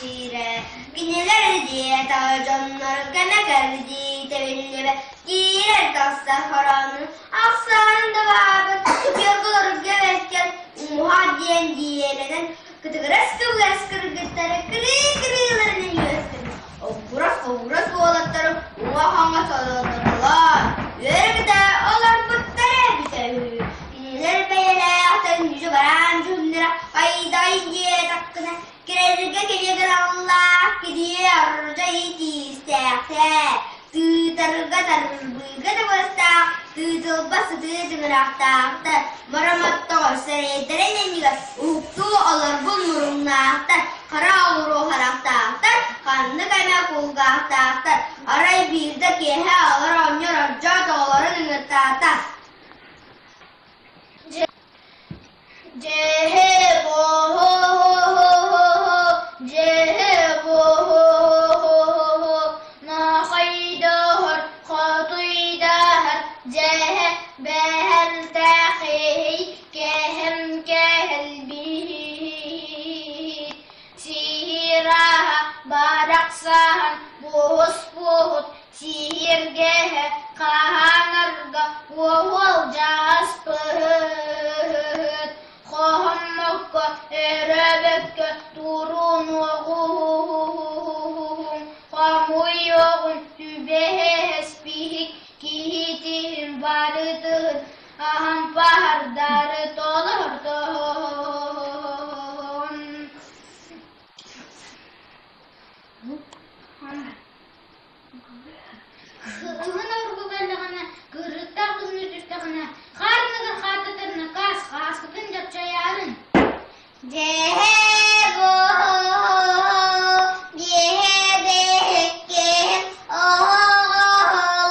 çire. Gineler diye tağcanlar gene geldi tevillibe. Girer tasla haranın aksanında vardı. Yırgılır gevekkel muhadiyen diyelenen. Kıtıgıras kıvıras kırgıtları kırı kırılarını yiyorsun. Oğuras oğlatlarım uğahanga çalarlar. Yörgüde olan pıttara bitevi. Gineler beyle atın yüzü varan cümlera. Ayda diye takkına. Girerge geliyor Allah gidiyor cahiti istekte. Tütarga tarbıga da basta. Tütü bası tütü mıraktaktır. Maramatto sereydere nemiga. Uktu alır bulmurumnaktır. Kara uru haraktaktır. Kanlı kayma kulgaktaktır. Aray bir de kehe alır onyor arca doların ınıttaktır. Cehe bo ho ho ho. Cehe bo ho. Na haydahar khatidahar. Cehe behel tahi kehem kehel bihi. Sihiraha baraksahan buhus buhut. Sihirgehe kahanarga wawal jaspet. Kohammakka erebekke turun oğum. Kamuyoğun tübehe hesbihik kihitihim varıdın. Aham pahardarı tolurdun. Hıhına urguberliğine, gırıkta kızını düştüğüne, karnıgır katıtırına, kas kıtınca çayarın. Cehe bo cehe bekke oğulları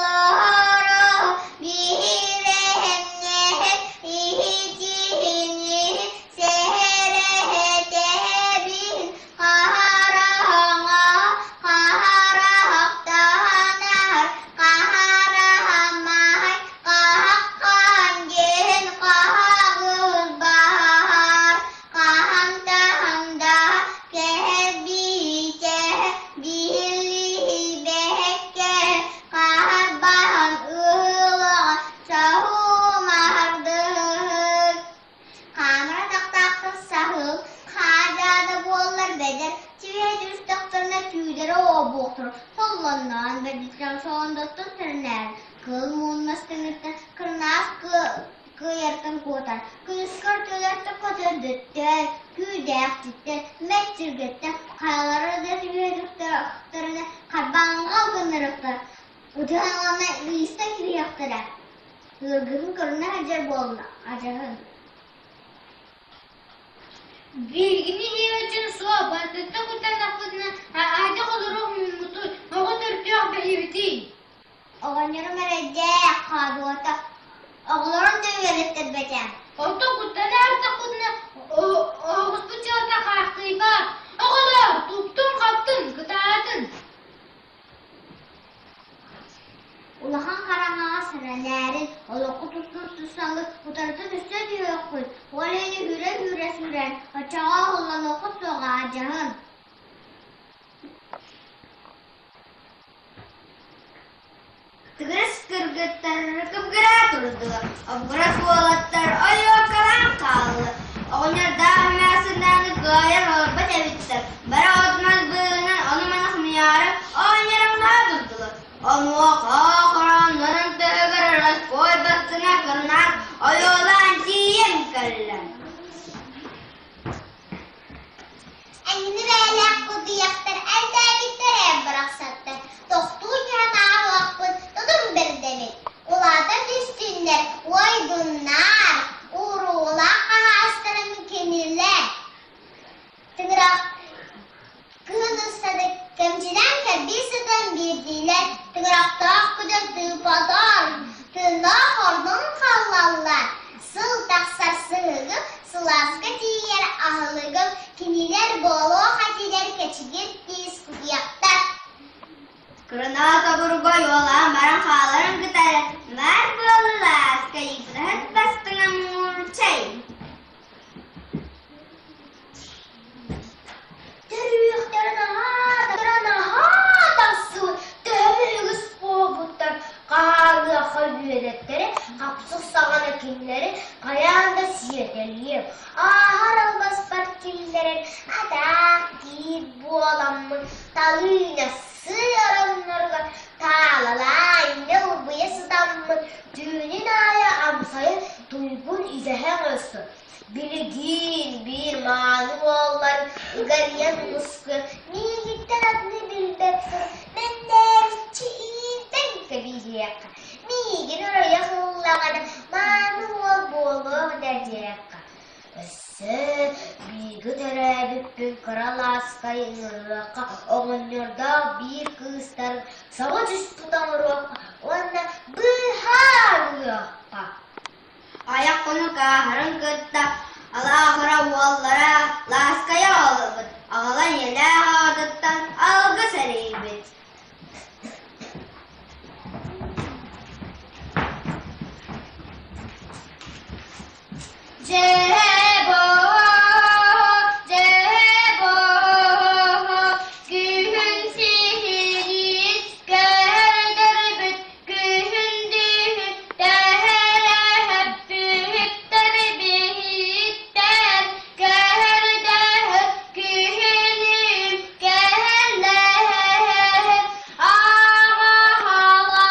bihirehem nehem ihicihini seherehe tebihin kaharahana kaharahak tahanahar kaharahamay kahakkan gen kahagul bahar kaham tahanda kehebice bihilihi beheke kahabahan ıhılağa sahu mahardık. Kamera taktaktır sahıl, kajada bollar beder, çiviye düz doktoruna tüyleri o boğdur. Sollandan bedikten sonunda tütürler, kıl muğunmastınırdan kırnaz kıyartın kotar. Kıyıskır tüylerdi kötürdüttür, küydek tüttür, metçirgüttür, kayalara da çiviye düz doktoruna karbangal gınırıktır. Utanağına iyiste kiriyaktırar. Hırgın kırına hacer bolna, acahın. Bilgini için sohbetinde kutanaklarına ayda olur mutu, oğu dörtüyor belirti. Oğanları merece kadıota, oğulların dövelettir becem. Oğda kutanı artık kutuna, oğuz bıçağıda kalktığı var. Oğular, tuttun kaptın, gıdadın. Ulahan karanağa senelerin, oluku tutsun susalı, utarıtı düşse diyor kız. Valeni hüre süren, açağa olan okut soğağa cahın. Tıgırız kırgıtlar kıpkıra durdu. Abgıras oğlatlar ayıyor kalan kaldı. Onlar dağmiyasından gayet olba çevittir. Bara otmaz bığının onu manak miyarı onlarına durdular. Omuğa karanların tığırırız koy baktına kırnak ayılan diyem kırlan. Engini beylek kudiyaktır elde bitter ev bıraksattır. Doktuğu yatağı vakfın tutum bir demek. Ulardan düştüğünler oy bunlar. Uğruğula kahastırın kenirler. Tıngırak kığın ısladık kemçiden kerbisinden bildiler. Tıngırakta akıcak dığı padar. Tığla hordun kallallar. Sıl taksar sığıgım, sılaskı diyer ahılıgım. Kiniler bolu hatiler keçigir diz kudiyaktar. Kırına kaburga yola maran kaların kıtarı. Mer bolular kayıptı hıt bastına murçay. Terüyüklerin düğedetleri, kapsız sağan ekinleri, ayağında siyedeliyim. Ahar olmaz parkillerin, adak değil bu adamın, talıyla sığaranlarla, tağlalayla ubuya sıdanmın, düğünün aya amsayı, duygun izehen olsun. Bilgin bir mağlup oğullar, gariyan muskı, miyitten adını bilmeksin, ben nevçi iyiden kabiyecek. Miyigin oraya hıllağını, mağlup oğlu diyecek. Össe, bilgi terebüppün karalaskayın ırraka, oğun yurda bir kızlar, savaş üstüden ırraka, onda bıhar ırraka. Ayak konu kaharın kıtta, Allah'a vallara, laskaya alıbıt, ağalan yele ağadıttan, algı seribit. Cebo, cebo, gühün sihiriz, gölder büt, gühün dühün, dehere hep bühütter bihitten, gölder gühünüm, gölder, ağa hala,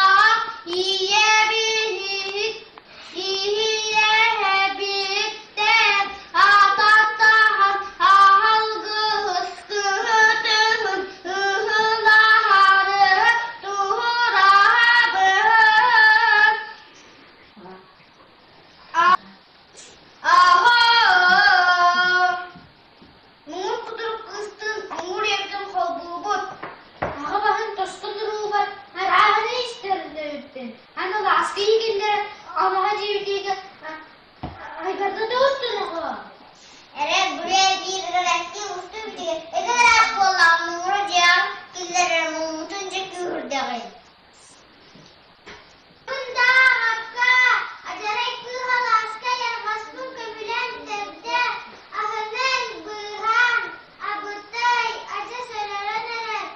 yiye bihit, yiye bihitten, atatahan, algı hıskıhıdın, hıhılaharı, tuhurabın. Aho! Muğur kudurup kıstın, muğur yemdim kolbuğubut. Ağa bakın toşkun duruğu var, her ağını işlerinde. Hani o da askeri günler, Allah'a cevdiydi. Aygarda da uçtun ağa. Evet, buraya bir renkli usta bir diye. Ne kadar az kullandım hocam. Gülleri mumutunca gürdağın. Bunda hakka, acarek bıhal askaya, masbuk kömülen devde, ahının bıhan, abutay, aca söreren eren,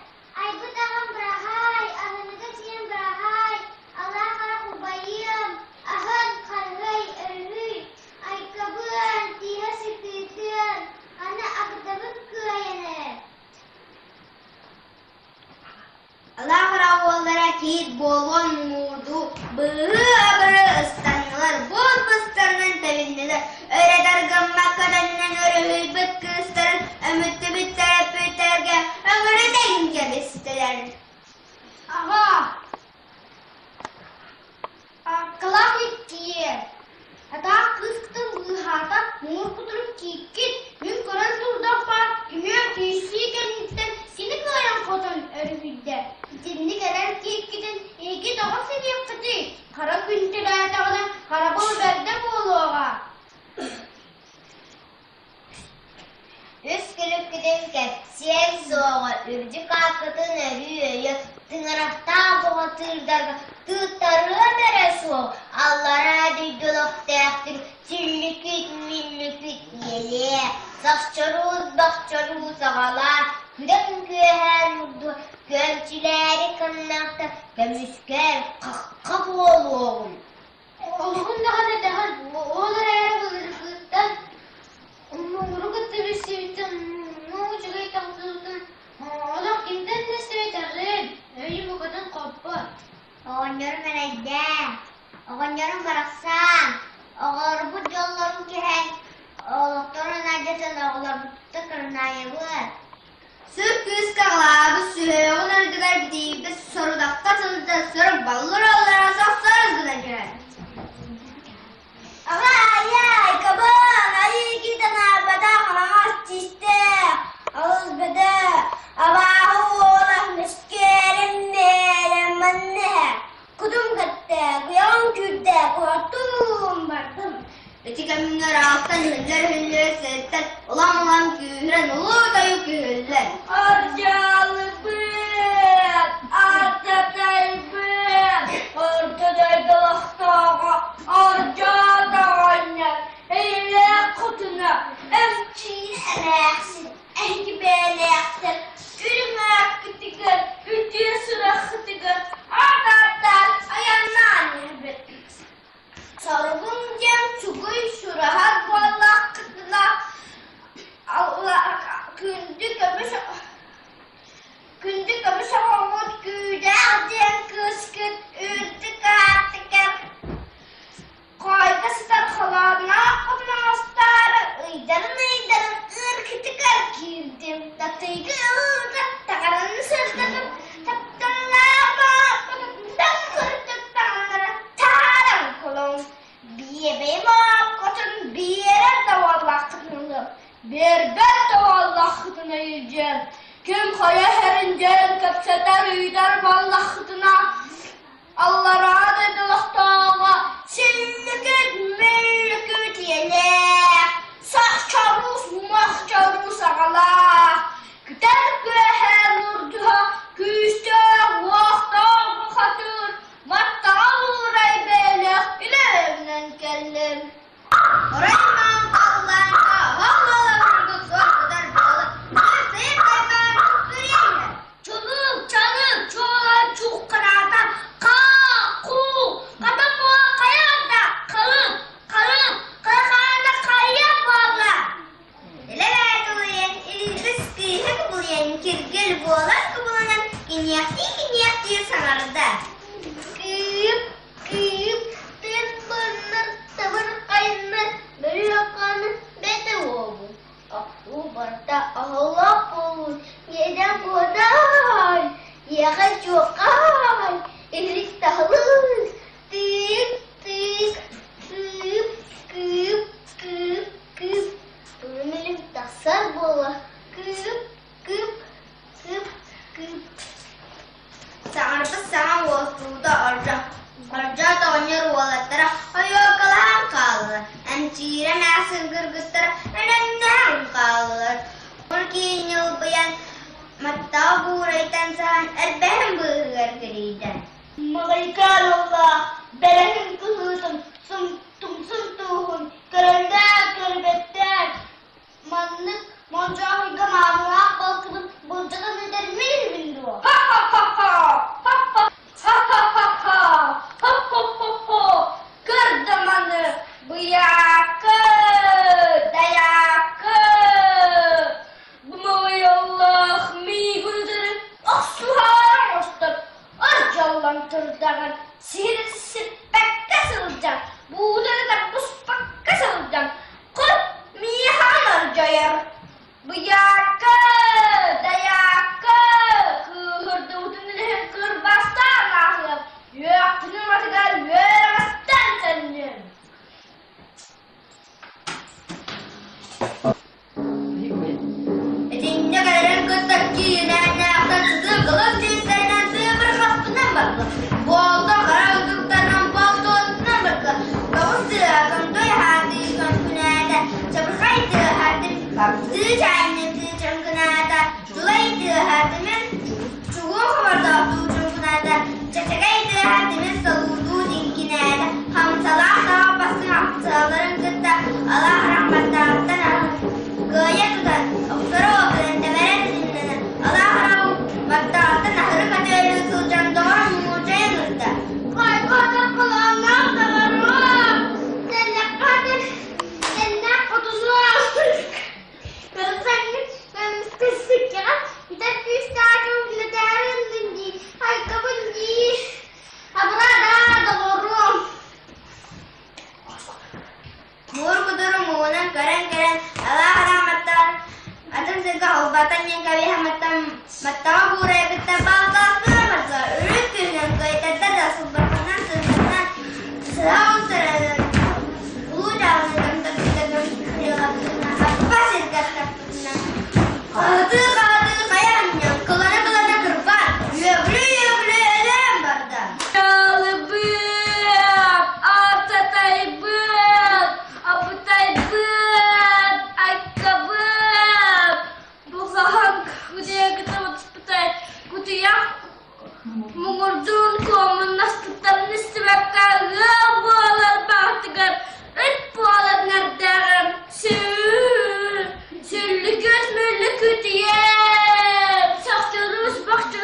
ay bu dağın brahay, ahını geçiyen brahay, Allah kara kubayım, ahın kargay örgüy, ay kabın, diha sıkıtın, ana akıtabık kıyene. Allah ravallara kit bolon murdu, bığı ıstanlar, bol bıstanın tevindiler. Öyle dargınmak kadanından öyle hüybet kıstarın, ömütlü bitler büterge, ömürü deyince bisteler. Aha! Kılak itkiye. Hatta kıskıtın bıhata, mur kudurup kikit, mün kıran turdak var, ümüyor kişiyi kendisinden, seni kılayan koton örgüde. Şimdi kadar kikkitin, iki daha seni yapıcı. Kara günteler dağına, kara bol belde boğuluğa. Üskülüp gidinken siyel soğuğa ürcü kalkıdın örüyor. Tınırafta boğa tırdarga tığtarığa bere soğuk. Allah'a düydülük derttir, sirlikit millikit yeli. Saççaruz bakçaruz ağalar, güden güher vurdu. Gömçüleri kınakta, gömüsker kakka boğuluğum. Allah'ın ne kadar daha oğlar eğer bırakırdan. Onu götürür sevdim, ne ucuğu takıldım. Allah kimden ne sevdirin? Öyle bu kadar kapı. Oğanlarım nerede? Oğanlarım bıraksan. Oğlar bu yollarım kiren. Oğlakların neredesin oğlar bu tuttu kırnaya bu. Sırf kız kağlağı süre onlar diğer gideyip de soru da katıldı soru ballar onlara saflarız buna göre. Ay kabın ay giden arbada hanamaz çişte ağız bede abahu oğlan miskerim meyrem manne kudum katte kuyan kürde korktum bardım. Ötekenler alttan hüller setten ulan kühren olur da yok hüller. Arcalı bıt, arcatay bıt, ortadaydı lahtağa, arcada oynar, eyle kutuna, emçine eleksin, enki beleksin, ürümek kütükür, ütüye sıra kıtıkır, ardatlar, ayanlar nefret. hoya herincel kapsatar üydar vallahdına. Allah rahat edilahtağa, sillüküt mellüküt yelek, sahçarus mahçarus ağalak, küter köher nurduha, küstör vahtar muhatır, vattal uğray belek, ilerden kellim. Orayman kallarına, havalarında sorgular balı, sırtayıp kaybarlık göreyim. Çoluk, çalık, çoğalan çukuratan, ku, kadın boğa kayanda, kalıp, kayakanda kayak boğla. Dilever kılıyen, ili rızkı hep buluyen, kirgil boğlar kıbulanan, kinyak diye sanarda. Kıyıp, tembırlar, tabır kayınlar, belakanı bete oğlu. Aklı barda Allah olur, yeden boğday, yağa çokay, ilik tahılır, tık, kıp, ölümülüm tasar boğla, kıp. Sanırda sana vosluğda arca da olatlara hayal kalan kalır. Emcire mersin gırgıtlara önemden kalır. 12 yıl bayan matta buraytan sahan elbehen bığır geriden. Malaykal Allah, belehin kıhıtım, sumtuhun, köründe körbetler. Manlık, moncahıyga mamluğa balkının bulcağın eder miyim bildi o? Kırdımanı, bıyakı, dayakı. Bumay Allah, mi güldürün, aksuharım ostur. Arcallan tırdağın, sihirsi pekka sılcan. Buğları da buspakka sılcan. Kut, mihan arcayar. Bıyakı, dayakı. Kıhırdı udunları kırbastan ahlıp. Yaktının atıgar veremezden senin. Etince gelen kıstak giyinen ayaktan sızı kılıç cinslerinden sığır kapından baklı. Boğazda kara ızıklarından balta otundan baklı. Kavuz sığakın toy hadi son günerde. Çabırkaydı herdim kaptığı çayınızı çımkınada. Sulaydı herdimin çuğun kavarda tuğcun kınada. Çeçekaydı herdimin savurduğu dinkinede. Hamsalar da basın hamsaların kıtta. Allah rahmetten alır. Gaya tutar, aksara oğlan temere dinlenir. Allah rahmetten ahırı kaderli sılcan doğru mumurcaya nırda. Kay kadar kulağımdan da varım. Sen ne kutusu alır. Kırıksanlık, ben kısık ya. Bir de küstahım bile derin değil. Ay kabul değil. Ha burada da doğru. Mur kudurum uğunan keren Allah rahmetan adım sega hubatan yang kami hamatan matama buraya kita bakal masa ürün yang kaitan da sumberkan sebenarnya selalu terada ulu dalam tentang kita apa sih kata kata kayaknya kelana gerban ya beli elem barda mengurdun ko menastutan nisbakal gawalar bahtigar etpualat ngardaran sülüküt mülüküt yep sakçurus bakçı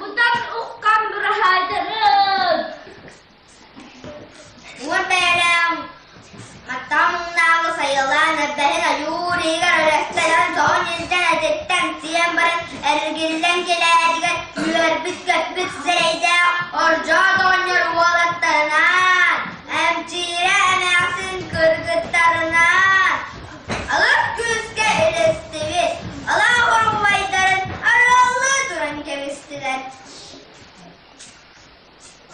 budak ukkan berhadaran Muarbelam matamung nago sayılan ebbehin ayuri gararestalan sonilden adetten siyembaran ergilden geledigen müerbit götbit zeyde orca donyor valatlarından emcire emersin kırgıtlarından alıp küske elestivi Allah oruvaydarın arallı duran kevistiler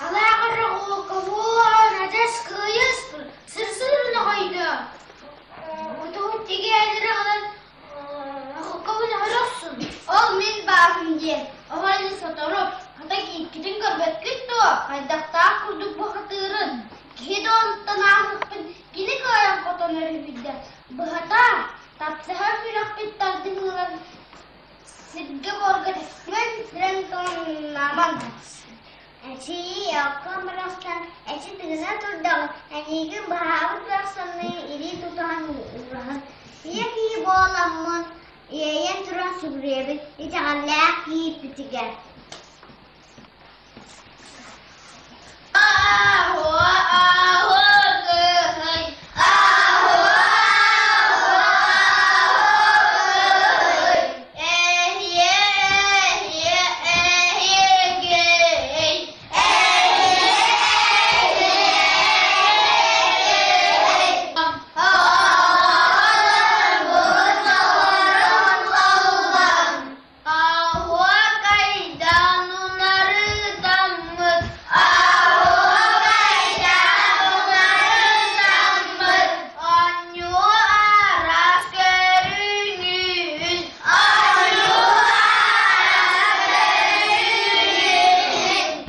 Allah kırığı kabuğun ateş kıyıstır sırsırını koydu. Kutuğun tiki eldire kadar kabul alıyorsun. Haydakta kurduk bu hatırın. Ki donuttan ahıkpın, gini kayan kotonları bidde. Bu hata, tapsa her firak bittardı hıran. Sidge borga desmen, renton naman. Eci yakam beraskan, eci tinggal tudang, eci ke bahawa beraskan ini tutan urahan. Ia ki bolamon, ia yang turun subrebe, ia jangan lagi pitiga. Aho, aho, gehai. Aho, aho, gehai. Ye, gehai. Aho, kaidanu narıdamız. Anyu aras kerinin.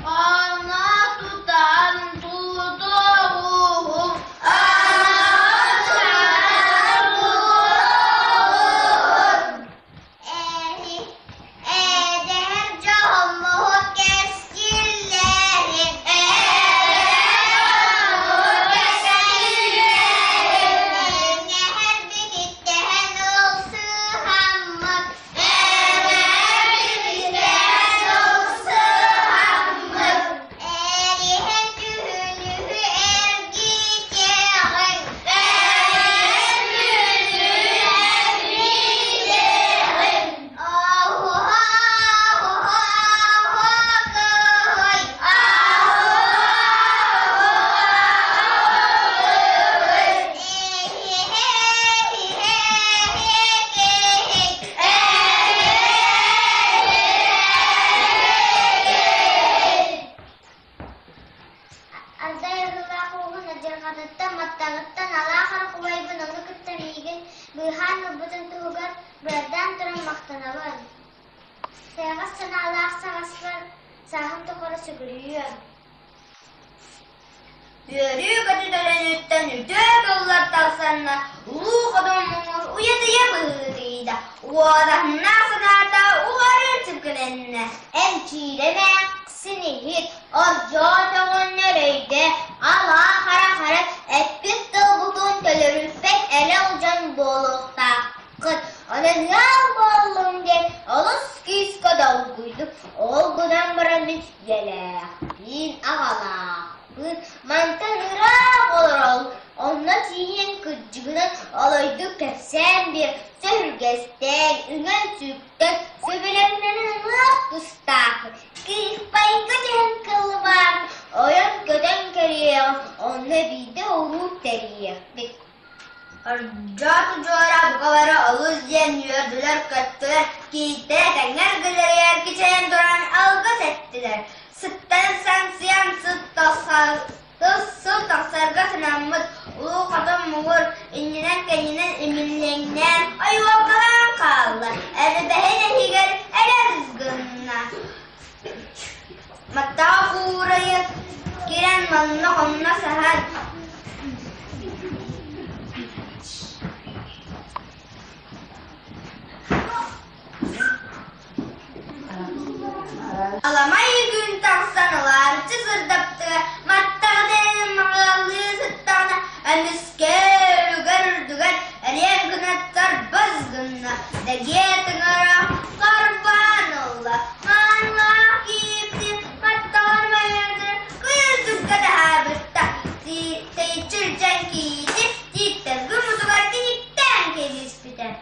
Ana tutan tutuğum. Deher jomu keskilleri, neher biditten olsu hammad, erihen tühünühü ergiteğin, ahu ahu ahu gehai. Yürü katıdalanıktan üdök Allah tavsanna. Ulu kadınmur uyadıya bığırıyda. Uğadan nasılarda uğarır tıkırenne. Emçile ve aksini hit, orjoğun nereydi? Allah hara hara, etbit bugün tölürül pek ele ucan bolukta. Kıt, onun yağ bollum gel, olus kis kadar uyduk, olgudan bırakmış gele. Bin ağala, mantan ırak olur ol. Onunla tiyen kıcığına alaydı kesen bir sürgesten, üngel sükten, söbelemlerin ırak kustak. Kıyıkpayın köden kılvar, oyan köden keriye, onunla bir de uğur teriye. Arjat jora bukavara aluz yen yördüler kattılar. Kitle tekner gülleri yer kiçen duran algı ettiler. Sıttan sansiyan sıt tasarga sınanmız. Ulu kadın muğur ininen kendinen eminliğinden ayvalkalan kaldı. Elbehine higer ele rızgınına. Matta kurayı kiren manna onna sahal. Alamayı gün taksanılar çızırdaptı. Matta denin mağalı sıttana. Endüske lüger düger. Eriyen günetler bazgınna. Dege tınara karban ola. Manla gipti. Matta ormayırdır. Kıyırdık kada habitta. Teçircen kiydi. Cidden gümüzügar giyitten kedis biten.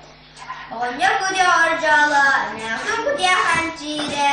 Onya kudiya harcala. Ne yaptın kudiya hancire.